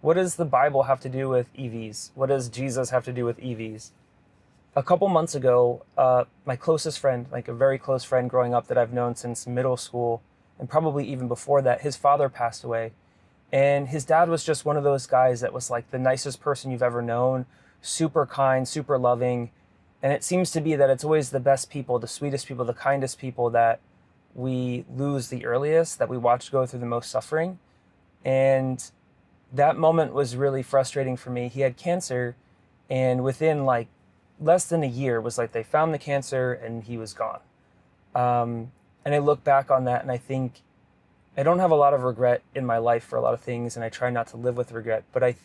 what does the Bible have to do with EVs? What does Jesus have to do with EVs? A couple months ago, my closest friend, like a very close friend growing up that I've known since middle school, and probably even before that, his father passed away. And his dad was just one of those guys that was like the nicest person you've ever known, super kind, super loving. And it seems to be that it's always the best people, the sweetest people, the kindest people that we lose the earliest, that we watch go through the most suffering. And that moment was really frustrating for me. He had cancer, and within like less than a year was like they found the cancer and he was gone. And I look back on that and I think I don't have a lot of regret in my life for a lot of things, and I try not to live with regret, but I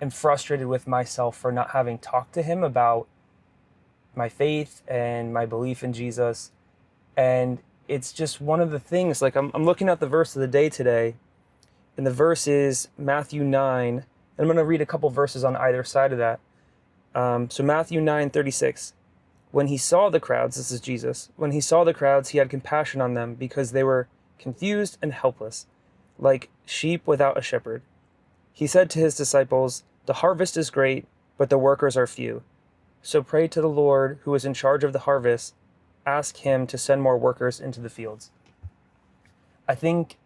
am frustrated with myself for not having talked to him about my faith and my belief in Jesus. And it's just one of the things, like I'm looking at the verse of the day today, and the verse is Matthew 9, and I'm going to read a couple verses on either side of that. So Matthew 9:36. When he saw the crowds, this is Jesus, when he saw the crowds, he had compassion on them because they were confused and helpless, like sheep without a shepherd. He said to his disciples, "The harvest is great, but the workers are few. So pray to the Lord who is in charge of the harvest. Ask him to send more workers into the fields." I think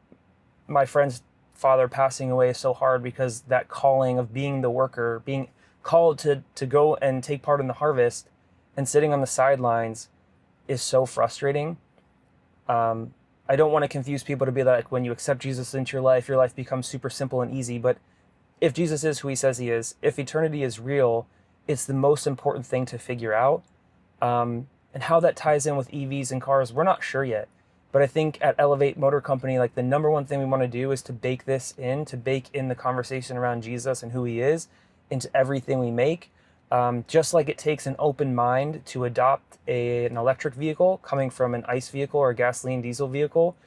my friend's father passing away is so hard because that calling of being the worker, being called to go and take part in the harvest and sitting on the sidelines is so frustrating. I don't want to confuse people to be like, when you accept Jesus into your life becomes super simple and easy. But if Jesus is who he says he is, if eternity is real, it's the most important thing to figure out. And how that ties in with EVs and cars, we're not sure yet. But I think at Elevate Motor Company, like the number one thing we want to do is to bake in the conversation around Jesus and who he is into everything we make. Just like it takes an open mind to adopt an electric vehicle coming from an ICE vehicle or a gasoline diesel vehicle,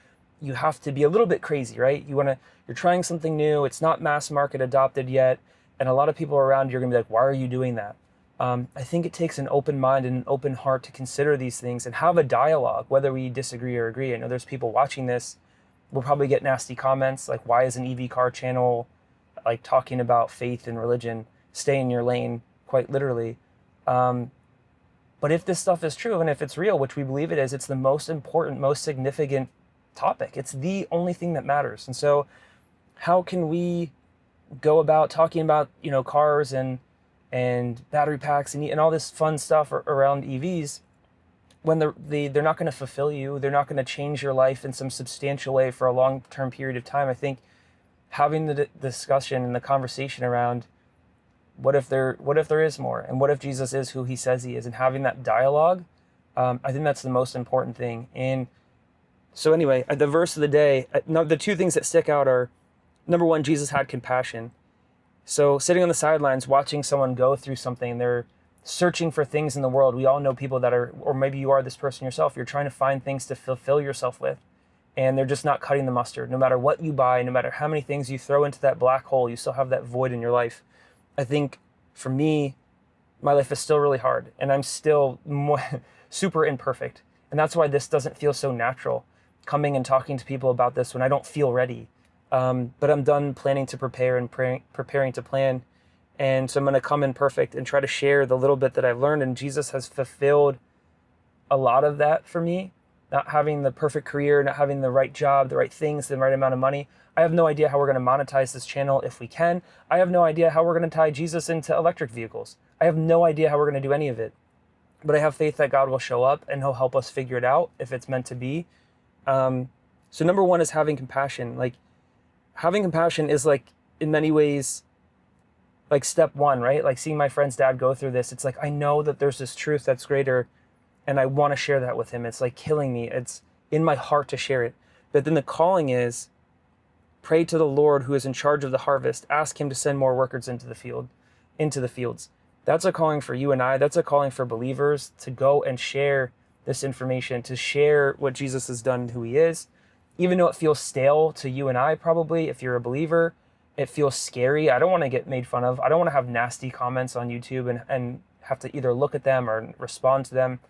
you have to be a little bit crazy, right? You're trying something new. It's not mass market adopted yet. And a lot of people around you are going to be like, why are you doing that? I think it takes an open mind and an open heart to consider these things and have a dialogue, whether we disagree or agree. I know there's people watching this. We'll probably get nasty comments like, why is an EV car channel like talking about faith and religion? Stay in your lane, quite literally. But if this stuff is true and if it's real, which we believe it is, it's the most important, most significant topic. It's the only thing that matters. And so how can we go about talking about, cars and battery packs and all this fun stuff around EVs when they're not going to fulfill you? They're not going to change your life in some substantial way for a long-term period of time. I think having the discussion and the conversation around what if there is more, and what if Jesus is who he says he is, and having that dialogue, I think that's the most important thing. And so anyway, the verse of the day, the two things that stick out are, number one, Jesus had compassion. So sitting on the sidelines, watching someone go through something, they're searching for things in the world. We all know people that are, or maybe you are this person yourself, you're trying to find things to fulfill yourself with, and they're just not cutting the mustard. No matter what you buy, no matter how many things you throw into that black hole, you still have that void in your life. I think for me, my life is still really hard, and I'm still super imperfect. And that's why this doesn't feel so natural, coming and talking to people about this when I don't feel ready. But I'm done planning to prepare and preparing to plan. And so I'm going to come in perfect and try to share the little bit that I've learned. And Jesus has fulfilled a lot of that for me. Not having the perfect career, not having the right job, the right things, the right amount of money. I have no idea how we're going to monetize this channel if we can. I have no idea how we're going to tie Jesus into electric vehicles. I have no idea how we're going to do any of it. But I have faith that God will show up and he'll help us figure it out if it's meant to be. So number one is having compassion. Like, having compassion is like, in many ways, like step one, right? Like seeing my friend's dad go through this. It's like, I know that there's this truth that's greater and I want to share that with him. It's like killing me. It's in my heart to share it. But then the calling is, pray to the Lord who is in charge of the harvest. Ask him to send more workers into the fields. That's a calling for you and I. That's a calling for believers to go and share this information, to share what Jesus has done and who he is. Even though it feels stale to you and I, probably, if you're a believer, it feels scary. I don't want to get made fun of. I don't want to have nasty comments on YouTube and have to either look at them or respond to them.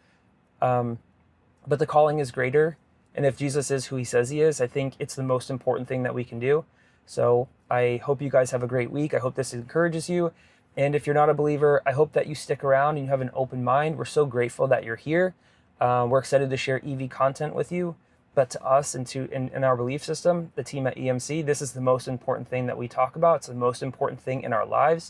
But the calling is greater. And if Jesus is who he says he is, I think it's the most important thing that we can do. So I hope you guys have a great week. I hope this encourages you. And if you're not a believer, I hope that you stick around and you have an open mind. We're so grateful that you're here. We're excited to share EV content with you. But to us and in our belief system, the team at EMC, this is the most important thing that we talk about. It's the most important thing in our lives.